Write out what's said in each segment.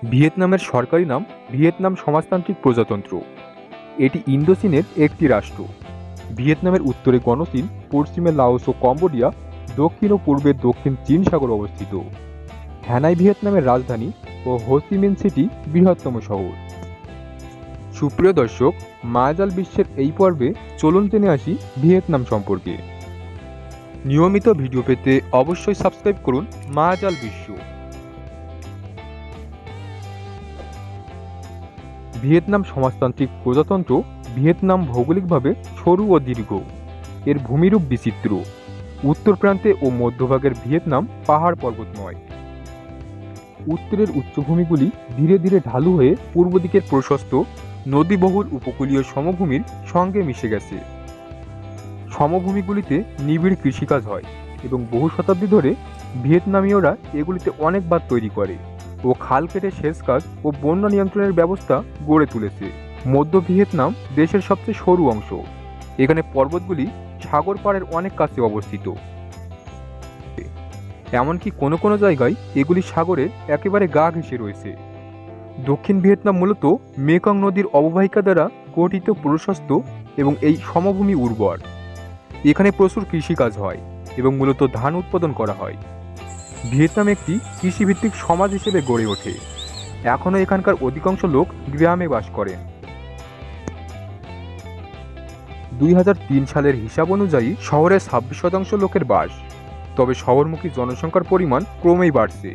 ভিয়েতনামের সরকারি নাম ভিয়েতনাম সমাজতান্ত্রিক প্রজাতন্ত্র। এটি ইন্দোচীনের একটি রাষ্ট্র। ভিয়েতনামের উত্তরে গণচীন, পশ্চিমে লাওস ও কম্বোডিয়া, দক্ষিণ ও পূর্বে দক্ষিণ চীন সাগর অবস্থিত। হ্যানাই ভিয়েতনামের রাজধানী ও হো চি মিন সিটি বৃহত্তম শহর। সুপ্রিয় দর্শক, মায়াজাল বিশ্বের এই পর্বে চলুন জেনে আসি ভিয়েতনাম সম্পর্কে। নিয়মিত ভিডিও পেতে অবশ্যই সাবস্ক্রাইব করুন মায়াজাল বিশ্ব। ভিয়েতনাম সমাজতান্ত্রিক প্রজাতন্ত্র। ভিয়েতনাম ভৌগোলিকভাবে সরু ও দীর্ঘ। এর ভূমিরূপ বিচিত্র। উত্তর প্রান্তে ও মধ্যভাগের ভিয়েতনাম পাহাড় পর্বতময়। উত্তরের উচ্চভূমিগুলি ধীরে ধীরে ঢালু হয়ে পূর্ব দিকের প্রশস্ত নদীবহুল উপকূলীয় সমভূমির সঙ্গে মিশে গেছে। সমভূমিগুলিতে নিবিড় কৃষিকাজ হয় এবং বহু শতাব্দী ধরে ভিয়েতনামীয়রা এগুলিতে অনেক বাঁধ তৈরি করে ও খাল কেটে সেচ কাজ ও বন্যা নিয়ন্ত্রণের ব্যবস্থা গড়ে তুলেছে। মধ্য ভিয়েতনাম দেশের সবচেয়ে সরু অংশ। এখানে পর্বতগুলি সাগর পাড়ের অনেক কাছে অবস্থিত। এমনকি কোনো কোনো জায়গায় এগুলি সাগরের একেবারে গা ঘেঁষে রয়েছে। দক্ষিণ ভিয়েতনাম মূলত মেকং নদীর অববাহিকা দ্বারা গঠিত প্রশস্ত এবং এই সমভূমি উর্বর। এখানে প্রচুর কৃষিকাজ হয় এবং মূলত ধান উৎপাদন করা হয়। ভিয়েতনাম একটি কৃষিভিত্তিক সমাজ হিসেবে গড়ে ওঠে। এখনও এখানকার অধিকাংশ লোক গ্রামে বাস করেন। 2003 সালের হিসাব অনুযায়ী শহরে 26% লোকের বাস। তবে শহরমুখী জনসংখ্যার পরিমাণ ক্রমেই বাড়ছে।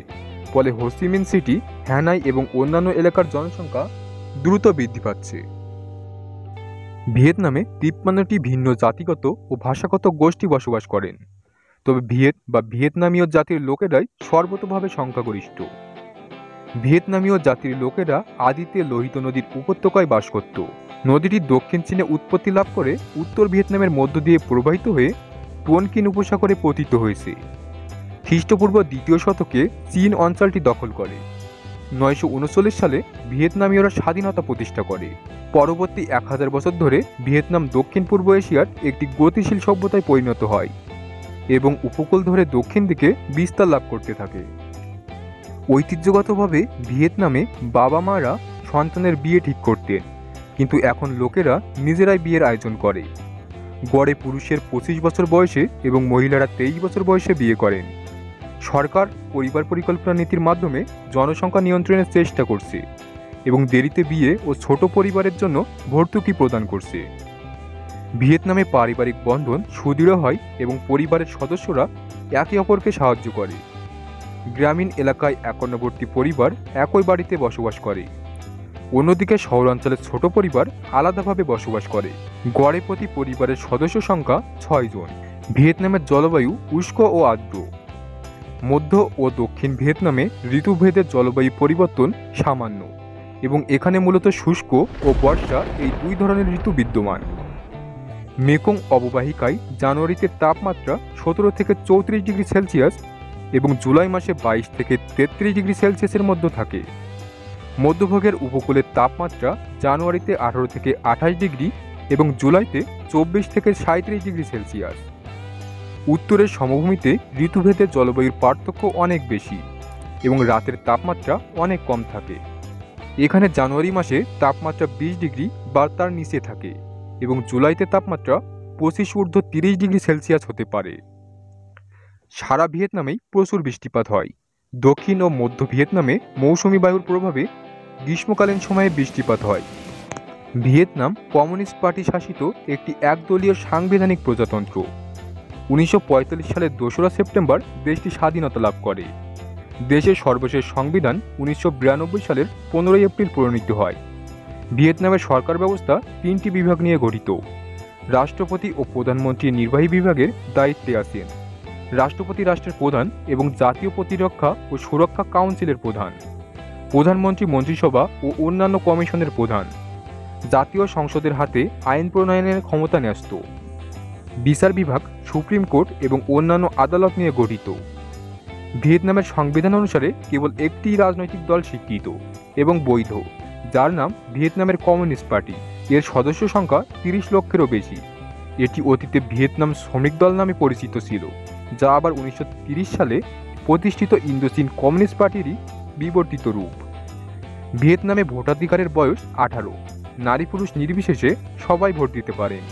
ফলে হো চি মিন সিটি, হ্যানাই এবং অন্যান্য এলাকার জনসংখ্যা দ্রুত বৃদ্ধি পাচ্ছে। ভিয়েতনামে 53টি ভিন্ন জাতিগত ও ভাষাগত গোষ্ঠী বসবাস করেন। তবে ভিয়েতনামীয় জাতির লোকেরাই সর্বতোভাবে সংখ্যাগরিষ্ঠ। ভিয়েতনামীয় জাতির লোকেরা আদিতে লোহিত নদীর উপত্যকায় বাস করত। নদীটি দক্ষিণ চীনে উৎপত্তি লাভ করে উত্তর ভিয়েতনামের মধ্য দিয়ে প্রবাহিত হয়ে টুয়েন কিন উপসাগরে পতিত হয়েছে। খ্রিস্টপূর্ব 2য় শতকে চীন অঞ্চলটি দখল করে। 939 সালে ভিয়েতনামীয়রা স্বাধীনতা প্রতিষ্ঠা করে। পরবর্তী 1000 বছর ধরে ভিয়েতনাম দক্ষিণ পূর্ব এশিয়ার একটি গতিশীল সভ্যতায় পরিণত হয় এবং উপকূল ধরে দক্ষিণ দিকে বিস্তার লাভ করতে থাকে। ঐতিহ্যগতভাবে ভিয়েতনামে বাবা মারা সন্তানের বিয়ে ঠিক করতেন, কিন্তু এখন লোকেরা নিজেরাই বিয়ের আয়োজন করে। গড়ে পুরুষের 25 বছর বয়সে এবং মহিলারা 23 বছর বয়সে বিয়ে করেন। সরকার পরিবার পরিকল্পনা নীতির মাধ্যমে জনসংখ্যা নিয়ন্ত্রণের চেষ্টা করছে এবং দেরিতে বিয়ে ও ছোট পরিবারের জন্য ভর্তুকি প্রদান করছে। ভিয়েতনামে পারিবারিক বন্ধন সুদৃঢ় হয় এবং পরিবারের সদস্যরা একে অপরকে সাহায্য করে। গ্রামীণ এলাকায় একান্নবর্তী পরিবার একই বাড়িতে বসবাস করে। অন্যদিকে শহরাঞ্চলের ছোট পরিবার আলাদাভাবে বসবাস করে। গড়ে প্রতি পরিবারের সদস্য সংখ্যা 6 জন। ভিয়েতনামের জলবায়ু উষ্ণ ও আর্দ্র। মধ্য ও দক্ষিণ ভিয়েতনামে ঋতুভেদের জলবায়ু পরিবর্তন সামান্য এবং এখানে মূলত শুষ্ক ও বর্ষা এই দুই ধরনের ঋতু বিদ্যমান। মেকং অববাহিকায় জানুয়ারিতে তাপমাত্রা 17 থেকে 34 ডিগ্রি সেলসিয়াস এবং জুলাই মাসে 22 থেকে 33 ডিগ্রি সেলসিয়াসের মধ্যে থাকে। মধ্যভাগের উপকূলের তাপমাত্রা জানুয়ারিতে 18 থেকে 28 ডিগ্রি এবং জুলাইতে 24 থেকে 37 ডিগ্রি সেলসিয়াস। উত্তরের সমভূমিতে ঋতুভেদের জলবায়ুর পার্থক্য অনেক বেশি এবং রাতের তাপমাত্রা অনেক কম থাকে। এখানে জানুয়ারি মাসে তাপমাত্রা 20 ডিগ্রি বা তার নিচে থাকে এবং জুলাইতে তাপমাত্রা 25 ঊর্ধ্ব 30 ডিগ্রি সেলসিয়াস হতে পারে। সারা ভিয়েতনামেই প্রচুর বৃষ্টিপাত হয়। দক্ষিণ ও মধ্য ভিয়েতনামে মৌসুমী বায়ুর প্রভাবে গ্রীষ্মকালীন সময়ে বৃষ্টিপাত হয়। ভিয়েতনাম কমিউনিস্ট পার্টি শাসিত একটি একদলীয় সাংবিধানিক প্রজাতন্ত্র। 1945 সালের 2রা সেপ্টেম্বর দেশটি স্বাধীনতা লাভ করে। দেশের সর্বশেষ সংবিধান 1992 সালের 15 এপ্রিল প্রণীত হয়। ভিয়েতনামের সরকার ব্যবস্থা 3টি বিভাগ নিয়ে গঠিত। রাষ্ট্রপতি ও প্রধানমন্ত্রী নির্বাহী বিভাগের দায়িত্বে আছেন। রাষ্ট্রপতি রাষ্ট্রের প্রধান এবং জাতীয় প্রতিরক্ষা ও সুরক্ষা কাউন্সিলের প্রধান। প্রধানমন্ত্রী মন্ত্রিসভা ও অন্যান্য কমিশনের প্রধান। জাতীয় সংসদের হাতে আইন প্রণয়নের ক্ষমতা ন্যস্ত। বিচার বিভাগ সুপ্রিম কোর্ট এবং অন্যান্য আদালত নিয়ে গঠিত। ভিয়েতনামের সংবিধান অনুসারে কেবল একটি রাজনৈতিক দল স্বীকৃত এবং বৈধ, যার নাম ভিয়েতনামের কমিউনিস্ট পার্টি। এর সদস্য সংখ্যা 30 লক্ষেরও বেশি। এটি অতীতে ভিয়েতনাম শ্রমিক দল নামে পরিচিত ছিল, যা আবার 1930 সালে প্রতিষ্ঠিত ইন্দোচীন কমিউনিস্ট পার্টিরই বিবর্তিত রূপ। ভিয়েতনামে ভোটাধিকারের বয়স 18। নারী পুরুষ নির্বিশেষে সবাই ভোট দিতে পারেন।